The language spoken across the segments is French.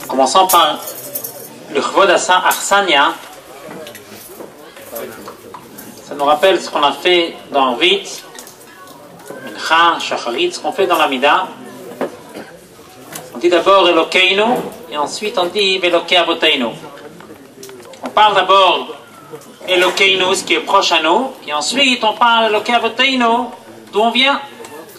Commençons par le Chvod Arsania. Ça nous rappelle ce qu'on a fait dans Rit, Mincha, Shacharit, ce qu'on fait dans l'Amida. On dit d'abord Elokeinu et ensuite on dit Velokei Avoteinu. On parle d'abord Elokeinu, ce qui est proche à nous, et ensuite on parle Velokei Avoteinu, d'où on vient.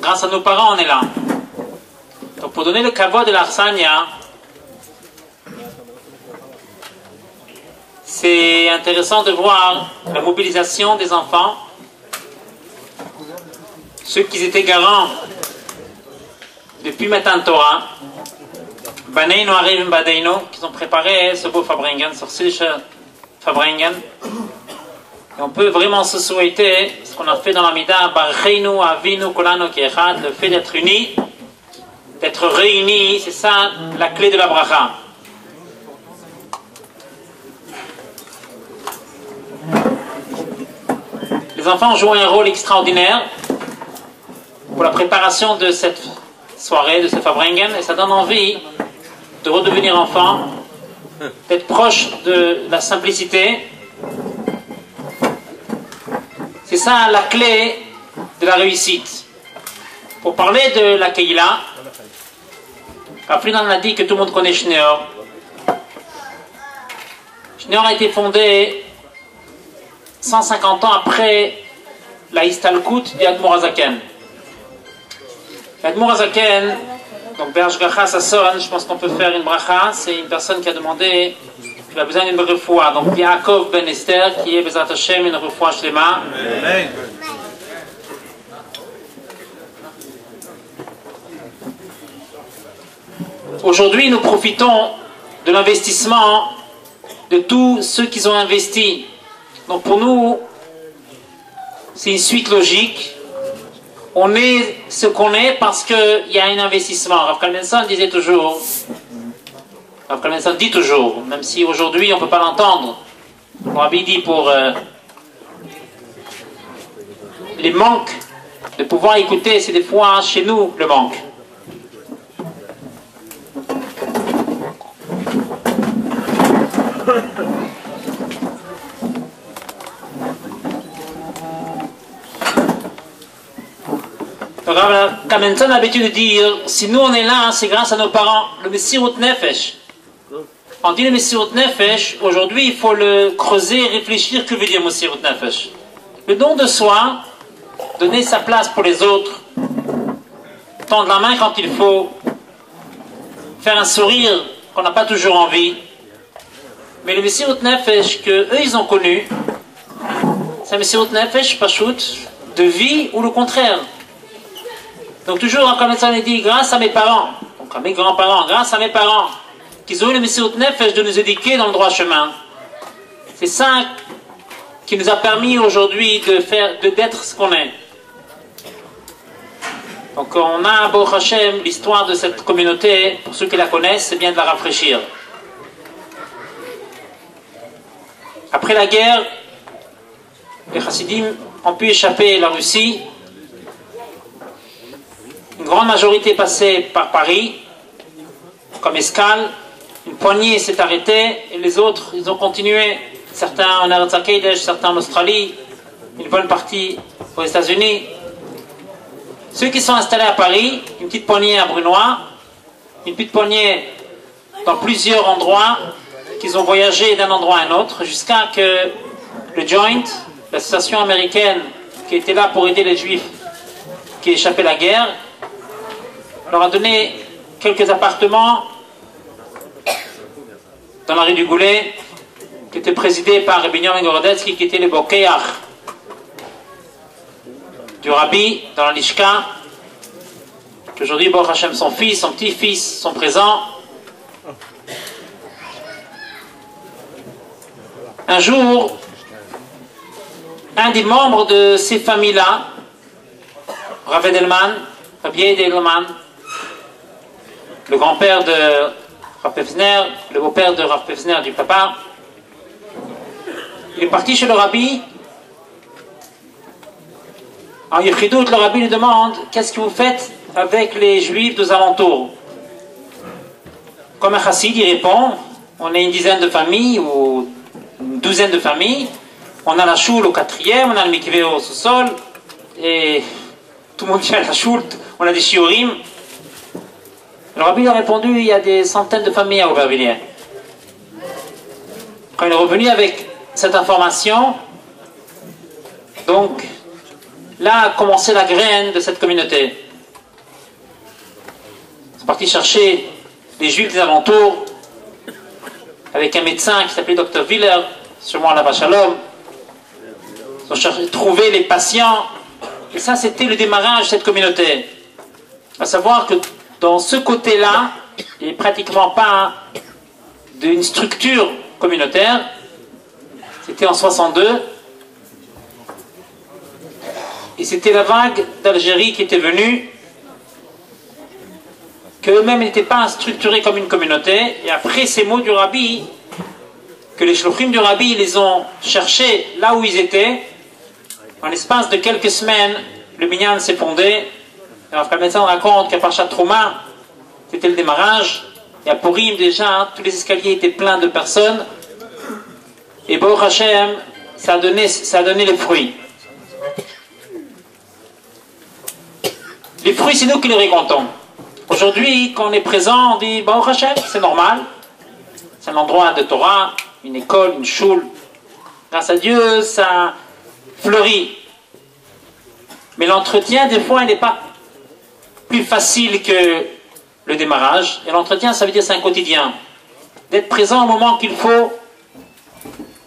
Grâce à nos parents, on est là. Donc pour donner le kavod de l'Arsania, c'est intéressant de voir la mobilisation des enfants. Ceux qui étaient garants depuis Matan Torah, Baneinu Arivim Badeinu, qui ont préparé ce beau Fabringen, ce Silche Fabringen. Et on peut vraiment se souhaiter ce qu'on a fait dans l'Amida, Barcheinu Avinu Kolano Kiechad, le fait d'être unis, d'être réunis, c'est ça la clé de la bracha. Les enfants jouent un rôle extraordinaire pour la préparation de cette soirée, de ce Fabringen, et ça donne envie de redevenir enfant, d'être proche de la simplicité. C'est ça la clé de la réussite. Pour parler de la Keïla, Raflinan a dit que tout le monde connaît Schneor. Schneor a été fondé 150 ans après la Istalkut d'Admor Hazaken. Admor Hazaken, donc Bershgacha Sasson, je pense qu'on peut faire une bracha, c'est une personne qui a demandé qu'il a besoin d'une refoua. Donc Yaakov Ben Esther, qui est Bezat Hashem, une refoua shlema. Amen. Aujourd'hui, nous profitons de l'investissement de tous ceux qui ont investi. Donc pour nous, c'est une suite logique. On est ce qu'on est parce qu'il y a un investissement. Rav Kalmenson disait toujours, Rav Kalmenson dit toujours, même si aujourd'hui on ne peut pas l'entendre, le Rabbi dit pour les manques de pouvoir écouter, c'est des fois chez nous le manque. Rav Kalmenson a l'habitude de dire, si nous on est là, c'est grâce à nos parents. Le Messirut Nefesh. On dit le Messirut Nefesh, aujourd'hui il faut le creuser et réfléchir, que veut dire Messirut Nefesh. Le don de soi, donner sa place pour les autres, tendre la main quand il faut, faire un sourire qu'on n'a pas toujours envie. Mais le Messirut Nefesh que eux ils ont connu, c'est un Messirut Nefesh Pashut, de vie ou le contraire. Donc toujours, comme ça on dit, grâce à mes parents, donc à mes grands-parents, grâce à mes parents, qu'ils ont eu le Messirut Nefesh de nous éduquer dans le droit chemin. C'est ça qui nous a permis aujourd'hui d'être ce qu'on est. Donc on a, Baruch Hashem, l'histoire de cette communauté, pour ceux qui la connaissent, c'est bien de la rafraîchir. Après la guerre, les Chassidim ont pu échapper à la Russie. Une grande majorité passée par Paris, comme escale. Une poignée s'est arrêtée et les autres, ils ont continué. Certains en Eretz HaKodesh, certains en Australie, une bonne partie aux États-Unis. Ceux qui sont installés à Paris, une petite poignée à Brunois, une petite poignée dans plusieurs endroits, qu'ils ont voyagé d'un endroit à un autre, jusqu'à que le Joint, l'association américaine qui était là pour aider les Juifs qui échappaient à la guerre, leur a donné quelques appartements dans la rue du Goulet, qui était présidé par Binyamin Gorodetsky, qui était le Bokeach du Rabbi dans la Lishka. Aujourd'hui, Baruch Hashem, son fils, son petit-fils sont présents. Un jour, un des membres de ces familles-là, Rav Edelman, Rabbi Edelman, le grand-père de Rav Pevzner, le beau-père de Rav Pevzner du papa, Il est parti chez le rabbi. En Yechidout, le rabbi lui demande qu'est-ce que vous faites avec les juifs des alentours. Comme un chassid, il répond on est une dizaine de familles ou une douzaine de familles. On a la choule au 4e, on a le mikvé au sous-sol. Et tout le monde vient à la choule, on a des shiurim. Le rabbi a répondu il y a des centaines de familles à Aubervilliers. Quand il est revenu avec cette information, donc là a commencé la graine de cette communauté. Ils sont partis chercher les juifs des alentours avec un médecin qui s'appelait Dr Willer, sûrement là-bas Shalom. Ils ont cherché, trouvé les patients. Et ça, c'était le démarrage de cette communauté. À savoir que dans ce côté-là, il n'y a pratiquement pas d'une structure communautaire. C'était en 62. Et c'était la vague d'Algérie qui était venue, qu'eux-mêmes n'étaient pas structurés comme une communauté. Et après ces mots du rabbi, que les shlochim du rabbi les ont cherchés là où ils étaient, en l'espace de quelques semaines, le minyan s'est fondé. Alors, le médecin raconte qu'à Parchat Trouma, c'était le démarrage. Et à Purim, déjà, tous les escaliers étaient pleins de personnes. Et Baruch Hashem, ça a donné les fruits. Les fruits, c'est nous qui les récoltons. Aujourd'hui, quand on est présent, on dit Baruch Hashem, c'est normal. C'est un endroit de Torah, une école, une choule. Grâce à Dieu, ça fleurit. Mais l'entretien, des fois, il n'est pas plus facile que le démarrage. Et l'entretien, ça veut dire c'est un quotidien. D'être présent au moment qu'il faut.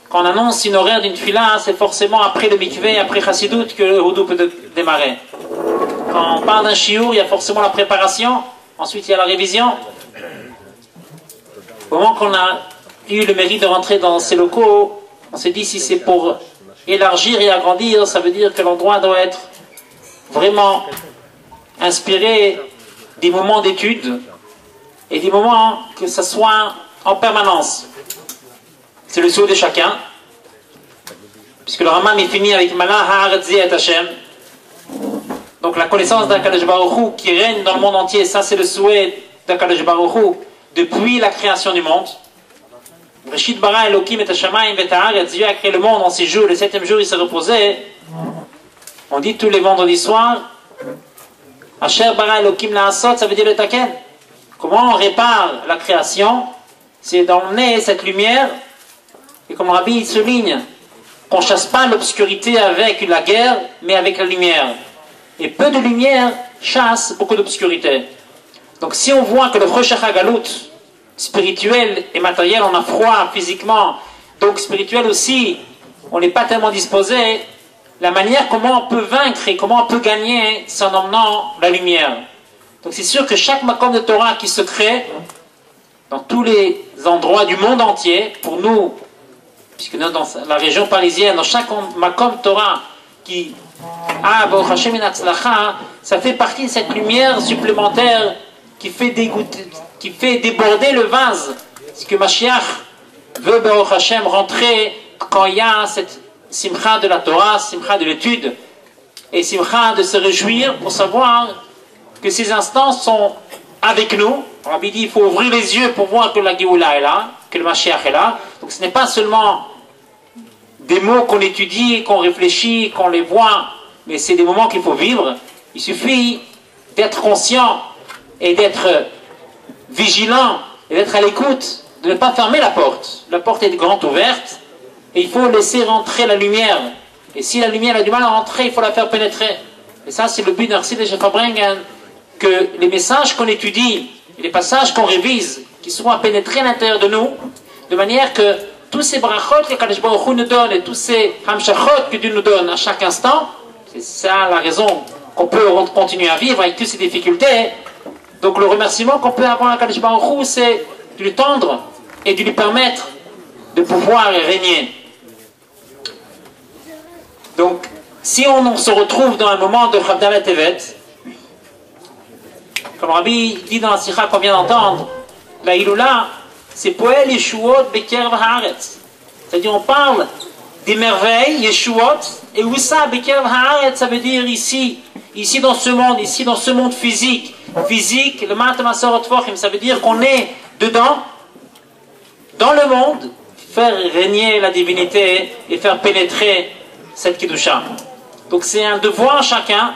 Quand on annonce une horaire d'une fila, c'est forcément après le mikvé, après Chassidut, que le houdou peut démarrer. Quand on parle d'un shiur, il y a forcément la préparation. Ensuite, il y a la révision. Au moment qu'on a eu le mérite de rentrer dans ces locaux, on s'est dit si c'est pour élargir et agrandir, ça veut dire que l'endroit doit être vraiment inspiré des moments d'étude et des moments que ça soit en permanence. C'est le souhait de chacun. Puisque le Rambam est fini avec Malach Haaretz et Hashem. Donc la connaissance d'Akadosh Baruch Hu qui règne dans le monde entier, ça c'est le souhait d'Akadosh Baruch Hu depuis la création du monde. Reshit bara Elokim et Hashamayim et Haaretz, Dieu a créé le monde en 6 jours, le 7e jour il s'est reposé. On dit tous les vendredis soirs, Asher bara Elokim la'asot, ça veut dire le taken. Comment on répare la création? C'est d'emmener cette lumière, et comme le Rabbi il souligne, qu'on ne chasse pas l'obscurité avec la guerre, mais avec la lumière. Et peu de lumière chasse beaucoup d'obscurité. Donc si on voit que le Choshech HaGalut, spirituel et matériel, on a froid physiquement, donc spirituel aussi, on n'est pas tellement disposé, la manière comment on peut vaincre et comment on peut gagner, c'est en emmenant la lumière. Donc c'est sûr que chaque makom de Torah qui se crée, dans tous les endroits du monde entier, pour nous, puisque nous, dans la région parisienne, dans chaque makom Torah qui a Baruch Hashem in Hatzlacha, ça fait partie de cette lumière supplémentaire qui fait déborder le vase. C'est que Mashiach veut Baruch Hashem rentrer quand il y a cette simcha de la Torah, simcha de l'étude, et simcha de se réjouir pour savoir que ces instants sont avec nous. Rabbi dit il faut ouvrir les yeux pour voir que la Géoula est là, que le Mashiach est là. Donc ce n'est pas seulement des mots qu'on étudie, qu'on réfléchit, qu'on les voit, mais c'est des moments qu'il faut vivre. Il suffit d'être conscient et d'être vigilant et d'être à l'écoute, de ne pas fermer la porte. La porte est grande ouverte et il faut laisser rentrer la lumière. Et si la lumière a du mal à rentrer, il faut la faire pénétrer. Et ça, c'est le but d'un Chassid de Shefabringen, que les messages qu'on étudie, et les passages qu'on révise, qu'ils soient pénétrés à l'intérieur de nous, de manière que tous ces brachot que Kadosh Baruch Hu nous donne et tous ces hamshachot que Dieu nous donne à chaque instant, c'est ça la raison qu'on peut continuer à vivre avec toutes ces difficultés. Donc le remerciement qu'on peut avoir à Kadosh Baruch Hu, c'est de lui tendre et de lui permettre de pouvoir régner. Donc, si on se retrouve dans un moment de Chavdalet Tevet, comme Rabbi dit dans la Sikha qu'on vient d'entendre, la Iloula, c'est Poel Yeshuot Beker Haaretz. C'est-à-dire, on parle des merveilles, Yeshuot, et Wissa Bekev Haaret, ça veut dire ici dans ce monde physique, le Matamasorot Fochim, ça veut dire qu'on est dedans, dans le monde, faire régner la divinité et faire pénétrer cette Kedusha. Donc c'est un devoir chacun,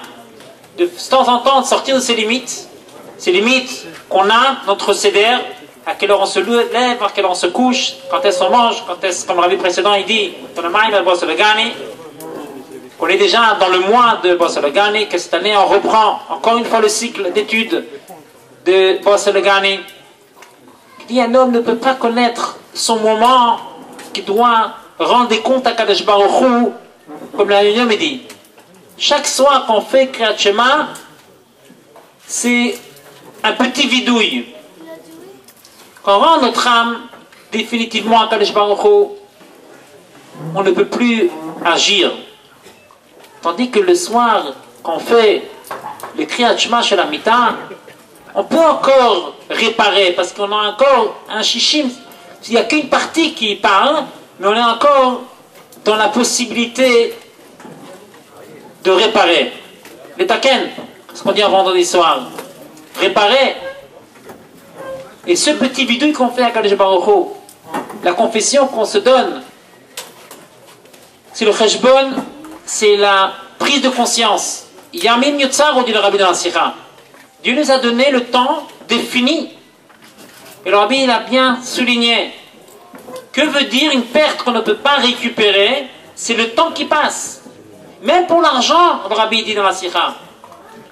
de temps en temps, de sortir de ces limites qu'on a, notre Seder, à quelle heure on se lève, à quelle heure on se couche, quand est-ce qu'on mange, quand est-ce, comme le rabbi précédent il dit, dans le Maïm Boss le Gani, qu'on est déjà dans le mois de Boss le Gani, que cette année on reprend encore une fois le cycle d'études de Boss le Gani. Il dit un homme ne peut pas connaître son moment qui doit rendre des comptes à Kadosh Baruch Hu, comme la Union me dit. Chaque soir qu'on fait Kriyat Shema, c'est un petit vidouille. Quand on rend notre âme définitivement à Kadosh Baruch Hu, on ne peut plus agir. Tandis que le soir, quand on fait le Kriyat Shema chez la Mita, on peut encore réparer, parce qu'on a encore un shishim. Il n'y a qu'une partie qui parle, mais on est encore dans la possibilité de réparer. Les taken, ce qu'on dit un vendredi soir. Réparer. Et ce petit bidouille qu'on fait à Kadosh Baruch Hu, la confession qu'on se donne, c'est le cheshbon, c'est la prise de conscience. Yamin Yotzar, dit le rabbi dans la Sikha. Dieu nous a donné le temps défini. Et le rabbi il a bien souligné. Que veut dire une perte qu'on ne peut pas récupérer? C'est le temps qui passe. Même pour l'argent, le rabbi dit dans la Sikha.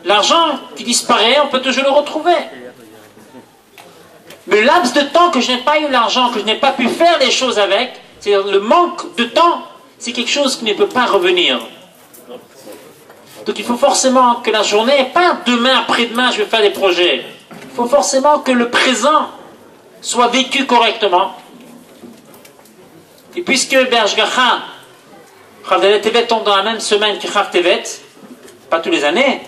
L'argent qui disparaît, on peut toujours le retrouver. Mais le laps de temps que je n'ai pas eu l'argent, que je n'ai pas pu faire les choses avec, c'est-à-dire le manque de temps, c'est quelque chose qui ne peut pas revenir. Donc il faut forcément que la journée, pas demain, après-demain, je vais faire des projets. Il faut forcément que le présent soit vécu correctement. Et puisque Bershgacha, Chavdelet Tevet tombe dans la même semaine que Chav Tevet, pas tous les années,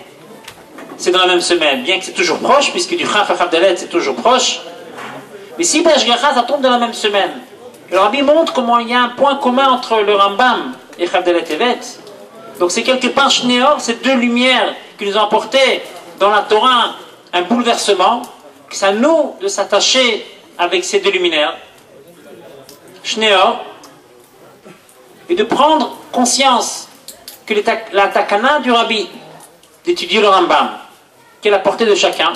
c'est dans la même semaine, bien que c'est toujours proche, puisque du Chav à Chavdelet c'est toujours proche. Mais si Bershgacha, ça tombe dans la même semaine, le Rabbi montre comment il y a un point commun entre le Rambam et Chavdelet Tevet. Donc c'est quelque part Shneor, ces deux lumières qui nous ont apporté dans la Torah un bouleversement, que ça nous de s'attacher avec ces deux luminaires, Shneor, et de prendre conscience que la takana du Rabbi, d'étudier le Rambam, qui est la portée de chacun,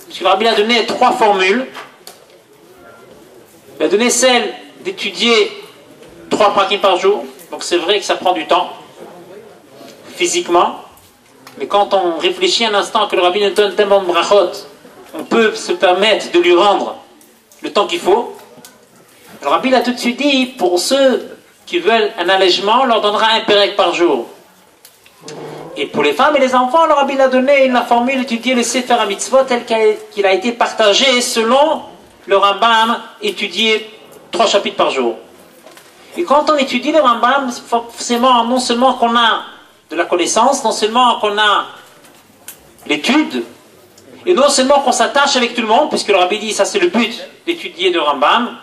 parce que le Rabbi a donné 3 formules. Il a donné celle d'étudier 3 prakim par jour, donc c'est vrai que ça prend du temps, physiquement, mais quand on réfléchit un instant que le Rabbi nous donne tellement de brachot, on peut se permettre de lui rendre le temps qu'il faut. Le Rabbi a tout de suite dit, pour ceux qui veulent un allègement, on leur donnera un pérec par jour. Et pour les femmes et les enfants, le Rabbi a donné la formule d'étudier le Sefer HaMitzvot tel qu'il a été partagé selon le Rambam, étudier 3 chapitres par jour. Et quand on étudie le Rambam, forcément, non seulement qu'on a de la connaissance, non seulement qu'on a l'étude, et non seulement qu'on s'attache avec tout le monde, puisque le Rabbi dit, ça c'est le but d'étudier le Rambam,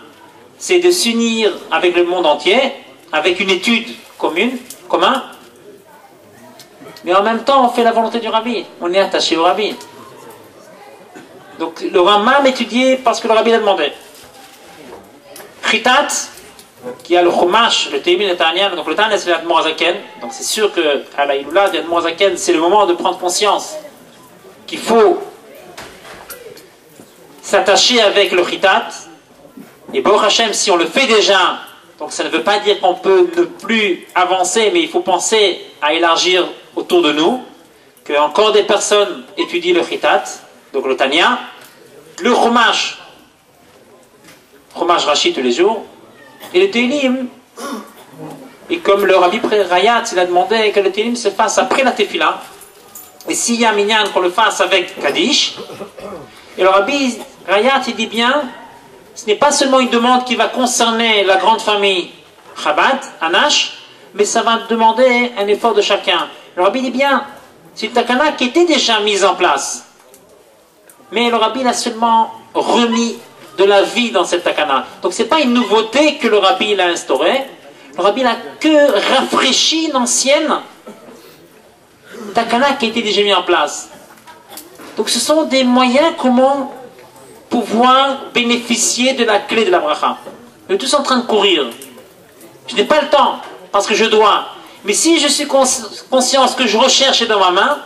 c'est de s'unir avec le monde entier, avec une étude commun, mais en même temps on fait la volonté du Rabbi, on est attaché au Rabbi. Donc le Rambam étudié parce que le Rabbi l'a demandé. Chitat, qui a le Chumash, le Tehillim et le Tanya, donc le Tanya c'est l'Admor Hazaken, donc c'est sûr qu'à la Iloula, l'Admor Hazaken c'est le moment de prendre conscience qu'il faut s'attacher avec le Chitat, et Baruch Hashem, si on le fait déjà, donc ça ne veut pas dire qu'on peut ne plus avancer, mais il faut penser à élargir autour de nous, que encore des personnes étudient le Chitat, donc le Tanya, le Chumash Rashi tous les jours, et le Tehillim, et comme le Rabbi Rayat, il a demandé que le Tehillim se fasse après la Tefila, et s'il y a un minyan, qu'on le fasse avec Kaddish, et le Rabbi Rayat, il dit bien, ce n'est pas seulement une demande qui va concerner la grande famille Chabad, Anash, mais ça va demander un effort de chacun. Le Rabbi dit bien, c'est une takana qui était déjà mise en place. Mais le Rabbi a seulement remis de la vie dans cette takana. Donc ce n'est pas une nouveauté que le Rabbi a instaurée. Le rabbi n'a que rafraîchi l'ancienne takana qui a été déjà mise en place. Donc ce sont des moyens comment pouvoir bénéficier de la clé de la bracha. Nous sommes tous en train de courir. Je n'ai pas le temps parce que je dois. Mais si je suis conscient que je recherche dans ma main,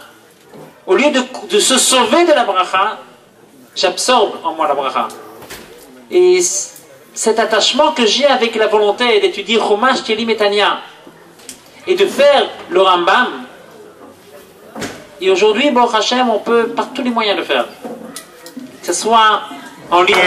au lieu de se sauver de la bracha, j'absorbe en moi la bracha. Et cet attachement que j'ai avec la volonté d'étudier Chumash, Kelim et Tanya et de faire le Rambam, et aujourd'hui, Baruch Hashem, on peut par tous les moyens le faire. Que ce soit en ligne.